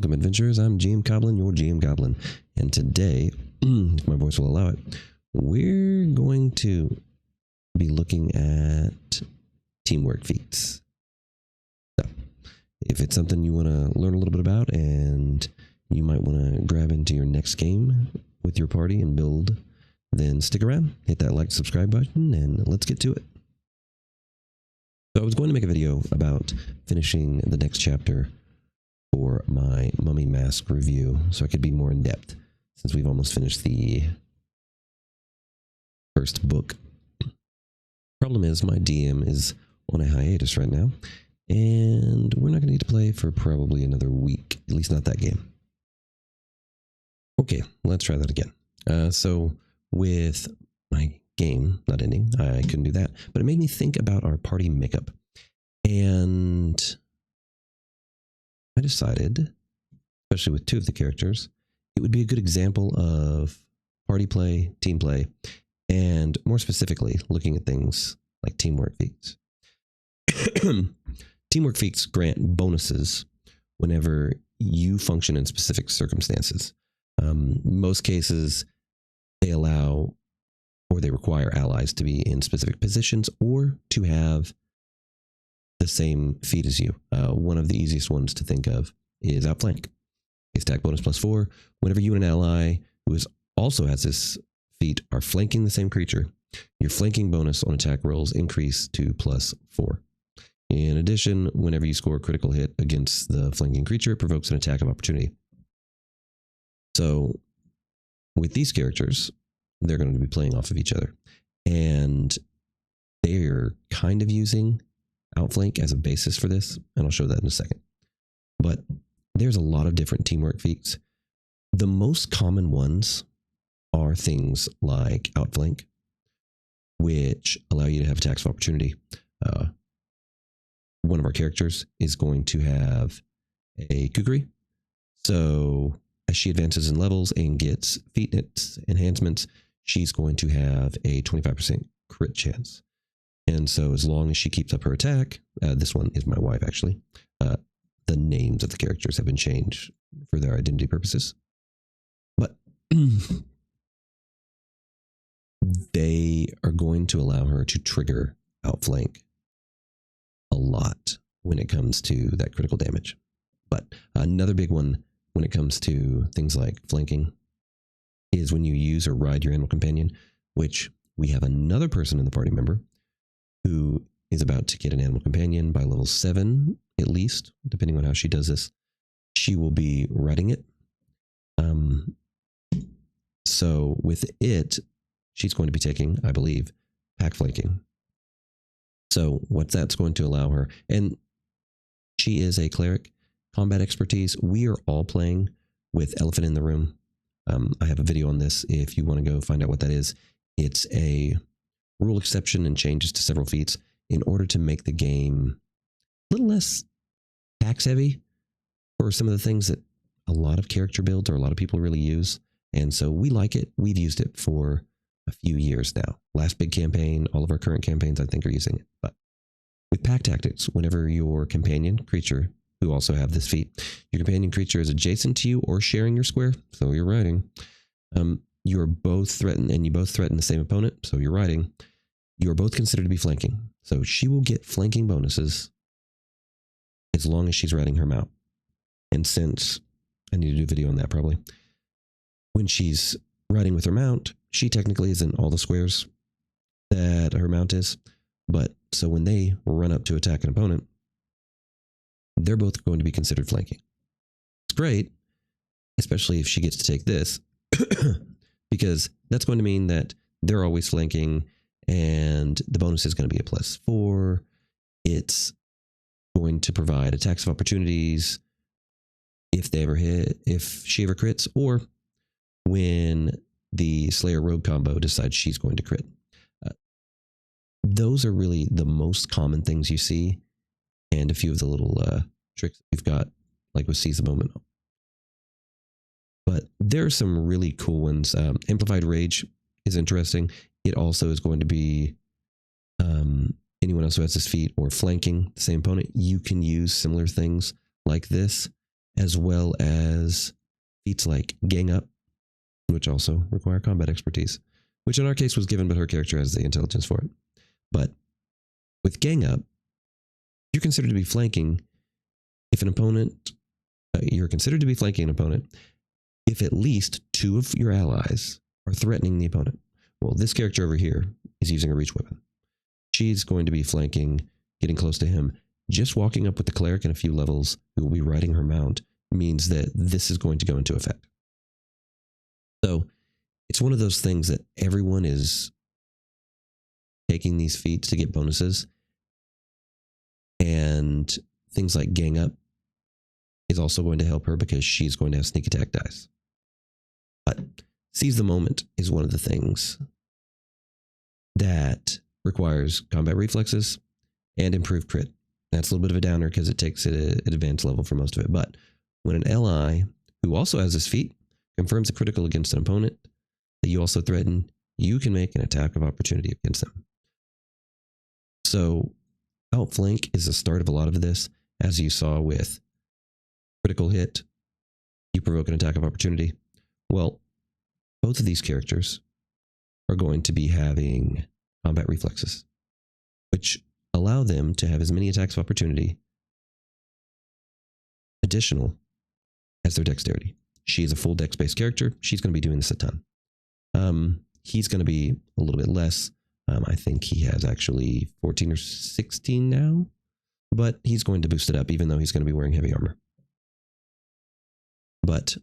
Welcome, adventurers. I'm GM Goblin, your GM Goblin. And today, if my voice will allow it, we're going to be looking at teamwork feats. So, if it's something you want to learn a little bit about and you might want to grab into your next game with your party and build, then stick around, hit that like, subscribe button, and let's get to it. So I was going to make a video about finishing the next chapter for my Mummy Mask review, so I could be more in depth, since we've almost finished the first book. Problem is, my DM is on a hiatus right now, and we're not going to get to play for probably another week, at least not that game. Okay, let's try that again. So with my game not ending, I couldn't do that, but it made me think about our party makeup, and I decided, especially with two of the characters, it would be a good example of party play, team play, and more specifically, looking at things like teamwork feats. Teamwork feats grant bonuses whenever you function in specific circumstances. Most cases, they allow or they require allies to be in specific positions or to have the same feat as you. One of the easiest ones to think of is outflank. Attack bonus +4. Whenever you and an ally who also has this feat are flanking the same creature, your flanking bonus on attack rolls increase to +4. In addition, whenever you score a critical hit against the flanking creature, it provokes an attack of opportunity. So with these characters, they're going to be playing off of each other, and they're kind of using outflank as a basis for this, and I'll show that in a second. But there's a lot of different teamwork feats. The most common ones are things like outflank, which allow you to have attacks of opportunity. One of our characters is going to have a kukri, so as she advances in levels and gets feat enhancements, she's going to have a 25% crit chance. And so as long as she keeps up her attack, this one is my wife actually, the names of the characters have been changed for their identity purposes. But they are going to allow her to trigger outflank a lot when it comes to that critical damage. But another big one when it comes to things like flanking is when you use or ride your animal companion, which we have another person in the party member who is about to get an animal companion by level 7, at least, depending on how she does this. She will be riding it. So with it, she's going to be taking, I believe, pack flanking. So what that's going to allow her, and she is a cleric, combat expertise. We are all playing with Elephant in the Room. I have a video on this if you want to go find out what that is. It's a rule exception and changes to several feats in order to make the game a little less tax heavy for some of the things that a lot of character builds or a lot of people really use. And so we like it. We've used it for a few years now. Last big campaign, all of our current campaigns, I think, are using it. But with pack tactics, whenever your companion creature, who also have this feat, your companion creature is adjacent to you or sharing your square, so you're riding. You're both threatened, and you both threaten the same opponent, so you're riding. You're both considered to be flanking, so she will get flanking bonuses as long as she's riding her mount. And since I need to do a video on that probably, when she's riding with her mount, she technically is in all the squares that her mount is, but so when they run up to attack an opponent, they're both going to be considered flanking. It's great, especially if she gets to take this, because that's going to mean that they're always flanking, and the bonus is going to be a +4. It's going to provide attacks of opportunities if they ever hit, if she ever crits, or when the Slayer Rogue combo decides she's going to crit. Those are really the most common things you see, and a few of the little tricks we've got, like with Seize the Moment. But there are some really cool ones. Amplified Rage is interesting. It also is going to be anyone else who has this feat or flanking the same opponent. You can use similar things like this as well as feats like gang up, which also require combat expertise, which in our case was given, but her character has the intelligence for it. But with gang up, you're considered to be flanking if an opponent, you're considered to be flanking an opponent if at least two of your allies are threatening the opponent. Well, this character over here is using a reach weapon. She's going to be flanking, getting close to him. Just walking up with the cleric and a few levels who will be riding her mount means that this is going to go into effect. So it's one of those things that everyone is taking these feats to get bonuses. And things like gang up is also going to help her because she's going to have sneak attack dice. But seize the moment is one of the things that requires combat reflexes and improved crit. That's a little bit of a downer because it takes it at an advanced level for most of it. But when an ally who also has this feat confirms a critical against an opponent that you also threaten, you can make an attack of opportunity against them. So outflank is the start of a lot of this, as you saw with critical hit, you provoke an attack of opportunity. Well, both of these characters are going to be having combat reflexes, which allow them to have as many attacks of opportunity additional as their dexterity. She is a full dex-based character. She's going to be doing this a ton. He's going to be a little bit less. I think he has actually 14 or 16 now, but he's going to boost it up even though he's going to be wearing heavy armor. But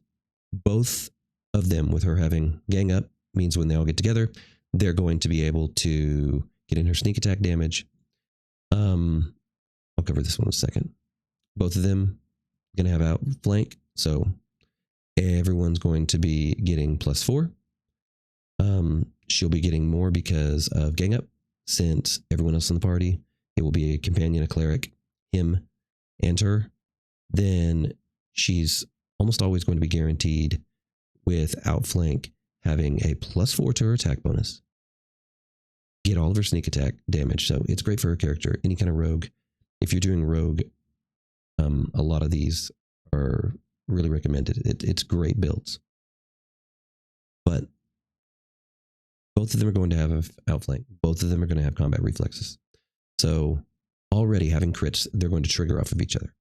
both of them, with her having gang up, means when they all get together, they're going to be able to get in her sneak attack damage. I'll cover this one in a second. Both of them are going to have outflank, so everyone's going to be getting +4. She'll be getting more because of gang up, since everyone else in the party, it will be a companion, a cleric, him, and her. Then she's almost always going to be guaranteed with outflank having a +4 to her attack bonus. Get all of her sneak attack damage. So it's great for her character. Any kind of rogue. If you're doing rogue, a lot of these are really recommended. It's great builds. But both of them are going to have outflank. Both of them are going to have combat reflexes. So already having crits, they're going to trigger off of each other.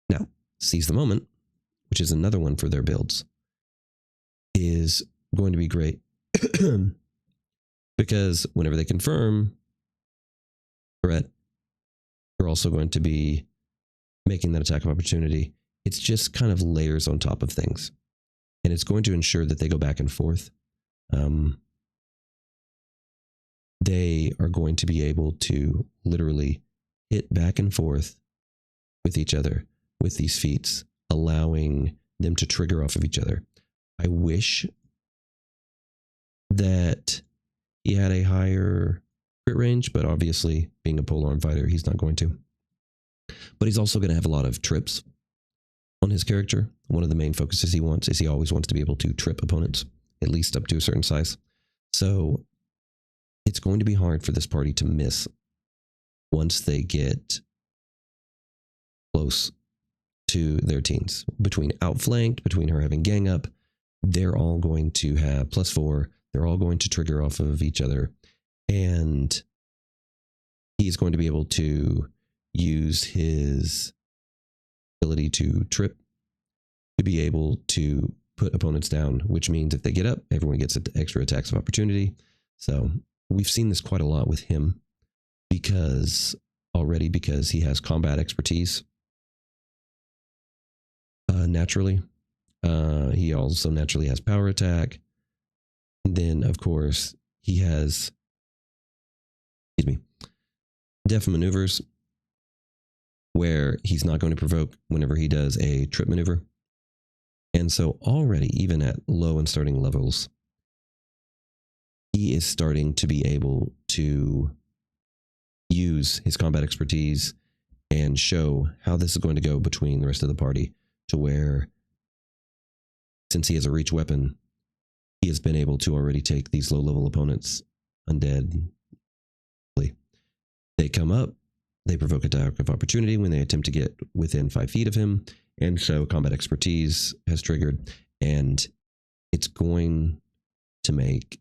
Now, seize the moment, which is another one for their builds, is going to be great because whenever they confirm threat, they're also going to be making that attack of opportunity. It's just kind of layers on top of things, and it's going to ensure that they go back and forth. They are going to be able to literally hit back and forth with each other with these feats, allowing them to trigger off of each other. I wish that he had a higher crit range, but obviously being a polearm fighter, he's not going to. But he's also going to have a lot of trips on his character. One of the main focuses he wants is he always wants to be able to trip opponents, at least up to a certain size. So it's going to be hard for this party to miss once they get close to their teens. Between outflanked, between her having gang up, they're all going to have +4. They're all going to trigger off of each other. And he's going to be able to use his ability to trip to be able to put opponents down, which means if they get up, everyone gets extra attacks of opportunity. So we've seen this quite a lot with him because he has combat expertise naturally. He also naturally has power attack. And then, of course, he has, def maneuvers, where he's not going to provoke whenever he does a trip maneuver. And so already, even at low and starting levels, he is starting to be able to use his combat expertise and show how this is going to go between the rest of the party, to where, since he has a reach weapon, he has been able to already take these low-level opponents undead. They come up, They provoke attack of opportunity when they attempt to get within 5 feet of him. And so combat expertise has triggered, and it's going to make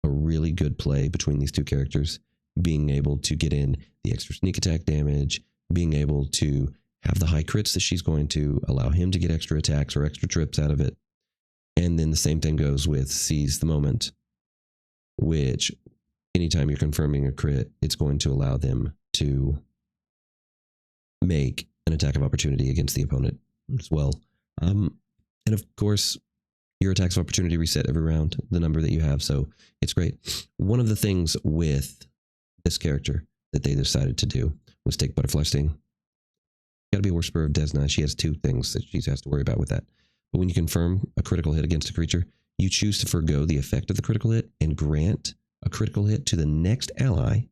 a really good play between these two characters, being able to get in the extra sneak attack damage, being able to have the high crits that she's going to allow him to get extra attacks or extra trips out of it. And then the same thing goes with Seize the Moment, which anytime you're confirming a crit, it's going to allow them to make an attack of opportunity against the opponent as well. And of course, your attacks of opportunity reset every round, the number that you have, so it's great. One of the things with this character that they decided to do was take Butterfly Sting. Got to be a Whisper of Desna. She has 2 things that she has to worry about with that. But when you confirm a critical hit against a creature, you choose to forgo the effect of the critical hit and grant a critical hit to the next ally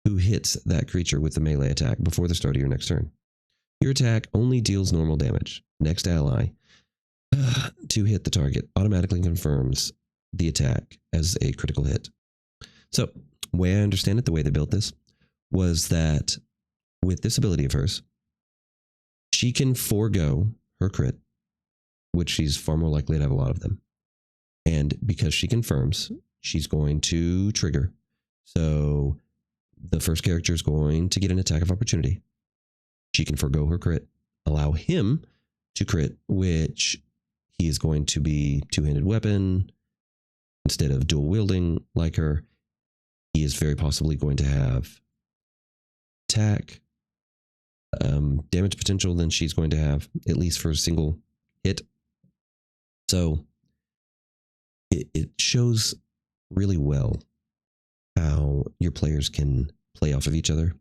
who hits that creature with the melee attack before the start of your next turn. Your attack only deals normal damage. Next ally to hit the target automatically confirms the attack as a critical hit. So, the way I understand it, the way they built this, was that with this ability of hers, she can forego her crit, which she's far more likely to have a lot of them. And because she confirms, she's going to trigger. So the first character is going to get an attack of opportunity. She can forego her crit, allow him to crit, which he is going to be 2-handed weapon instead of dual wielding like her. He is very possibly going to have attack, damage potential than she's going to have, at least for a single hit. So it shows really well how your players can play off of each other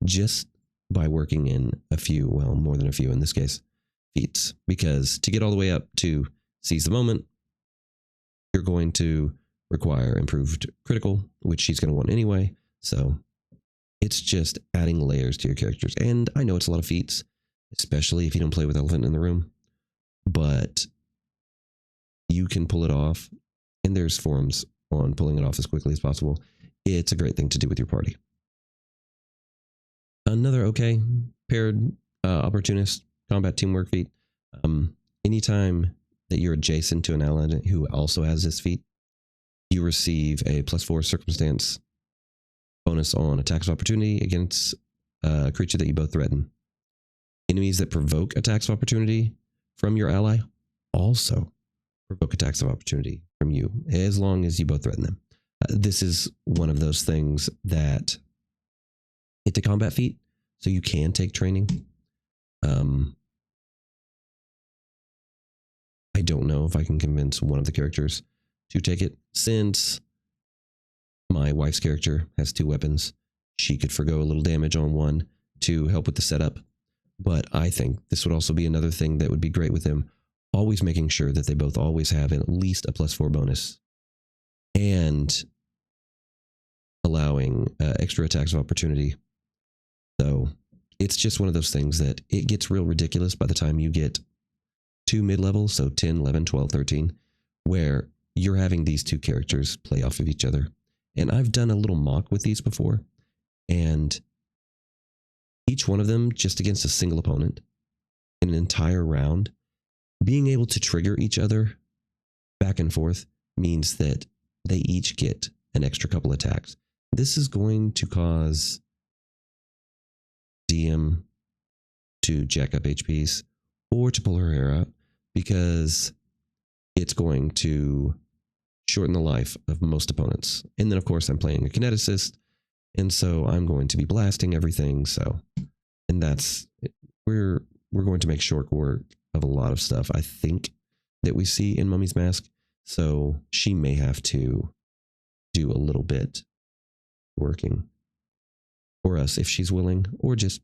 just by working in a few, well, more than a few in this case, feats. Because to get all the way up to Seize the Moment, you're going to require improved critical, which she's going to want anyway. So it's just adding layers to your characters. And I know it's a lot of feats, especially if you don't play with Elephant in the Room, but you can pull it off. And there's forums on pulling it off as quickly as possible. It's a great thing to do with your party. Another okay paired opportunist combat teamwork feat. Anytime that you're adjacent to an ally who also has this feat, you receive a +4 circumstance bonus on attacks of opportunity against a creature that you both threaten. Enemies that provoke attacks of opportunity from your ally also provoke attacks of opportunity from you, as long as you both threaten them. This is one of those things that it's a combat feat, so you can take training. I don't know if I can convince one of the characters to take it, since my wife's character has 2 weapons. She could forgo a little damage on one to help with the setup, but I think this would also be another thing that would be great with them, always making sure that they both always have at least a +4 bonus and allowing extra attacks of opportunity. So it's just one of those things that it gets real ridiculous by the time you get to mid-level, so 10, 11, 12, 13, where you're having these 2 characters play off of each other. And I've done a little mock with these before, and each one of them just against a single opponent in an entire round, being able to trigger each other back and forth means that they each get an extra couple attacks. This is going to cause DM to jack up HPs or to pull her hair out, because it's going to shorten the life of most opponents. And then, of course, I'm playing a kineticist, and so I'm going to be blasting everything. So, and that's, we're going to make short work of a lot of stuff, I think, that we see in Mummy's Mask. So she may have to do a little bit working for us if she's willing, or just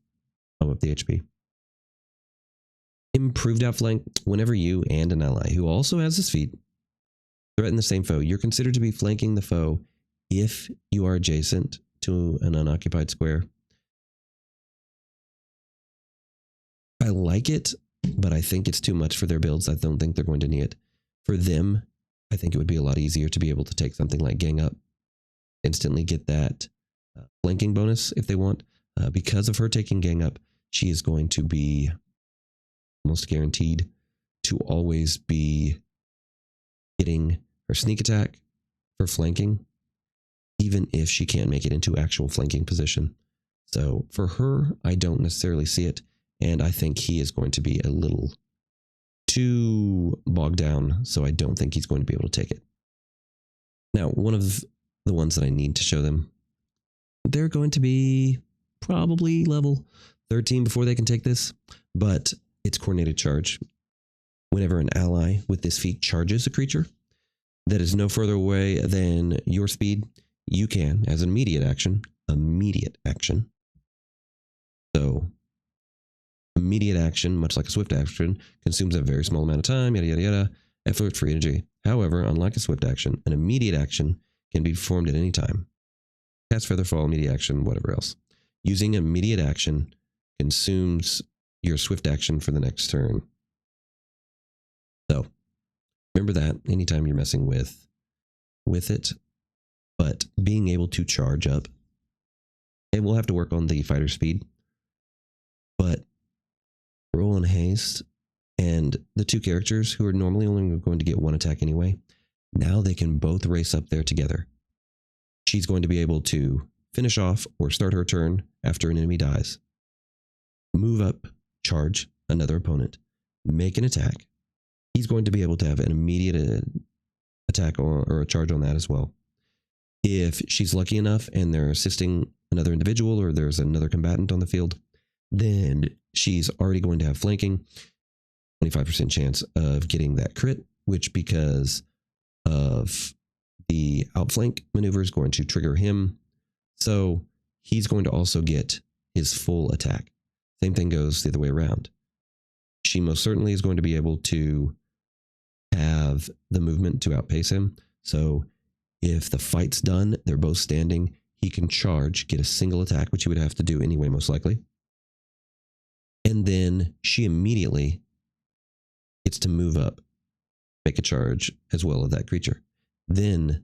pump up the HP. Improved outflank. Whenever you and an ally who also has this feat threaten the same foe, you're considered to be flanking the foe if you are adjacent to an unoccupied square. I like it, but I think it's too much for their builds. I don't think they're going to need it. For them, I think it would be a lot easier to be able to take something like Gang Up, instantly get that flanking bonus if they want. because of her taking gang up, she is going to be almost guaranteed to always be getting her sneak attack for flanking, even if she can't make it into actual flanking position. So for her, I don't necessarily see it, and I think he is going to be a little too bogged down, so I don't think he's going to be able to take it. Now, one of the ones that I need to show them, they're going to be probably level 13 before they can take this, but it's coordinated charge. Whenever an ally with this feat charges a creature that is no further away than your speed, you can, as an immediate action, so immediate action, much like a swift action, consumes a very small amount of time, yada, yada, yada, effort, free energy. However, unlike a swift action, an immediate action can be performed at any time. Cast, feather, fall, immediate action, whatever else. Using immediate action consumes your swift action for the next turn. So remember that anytime you're messing with it, but being able to charge up, and we'll have to work on the fighter speed, but roll and haste, and the two characters who are normally only going to get one attack anyway, now they can both race up there together. She's going to be able to finish off or start her turn after an enemy dies, move up, charge another opponent, make an attack. He's going to be able to have an immediate attack or a charge on that as well. If she's lucky enough and they're assisting another individual or there's another combatant on the field, then she's already going to have flanking, 25% chance of getting that crit, which because of the outflank maneuver is going to trigger him. So he's going to also get his full attack. Same thing goes the other way around. She most certainly is going to be able to have the movement to outpace him. So if the fight's done, they're both standing, he can charge, get a single attack, which he would have to do anyway, most likely. And then she immediately gets to move up, make a charge as well of that creature. Then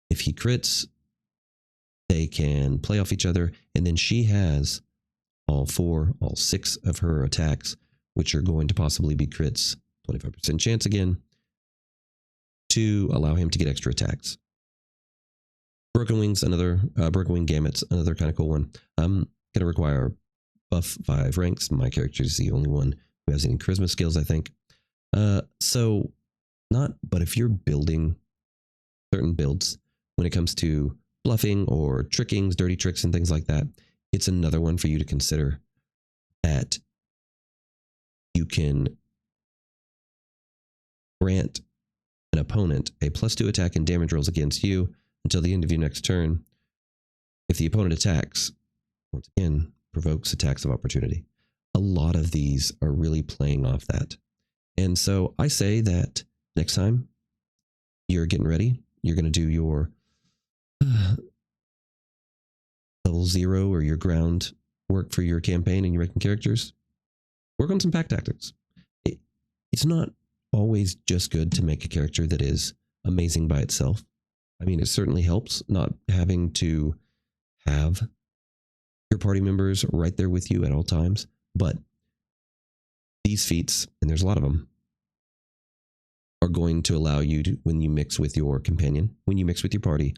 if he crits, they can play off each other. And then she has all 6 of her attacks, which are going to possibly be crits, 25% chance again, to allow him to get extra attacks. Broken Wings, Broken Wing Gambit's another kind of cool one. I'm going to require buff 5 ranks. My character is the only one who has any charisma skills, I think. But if you're building certain builds, when it comes to bluffing or trickings, dirty tricks and things like that, it's another one for you to consider, that you can grant an opponent a +2 attack and damage rolls against you until the end of your next turn. If the opponent attacks, once again, provokes attacks of opportunity. A lot of these are really playing off that. And so I say that next time you're getting ready, you're going to do your level 0 or your ground work for your campaign and you're making characters, work on some pack tactics. It's not always just good to make a character that is amazing by itself. I mean, it certainly helps not having to have your party members right there with you at all times, but these feats, and there's a lot of them, are going to allow you to, when you mix with your companion, when you mix with your party,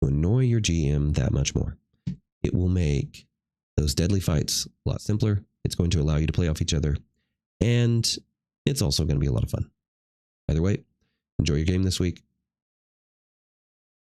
to annoy your GM that much more. It will make those deadly fights a lot simpler. It's going to allow you to play off each other, and it's also going to be a lot of fun. Either way, enjoy your game this week.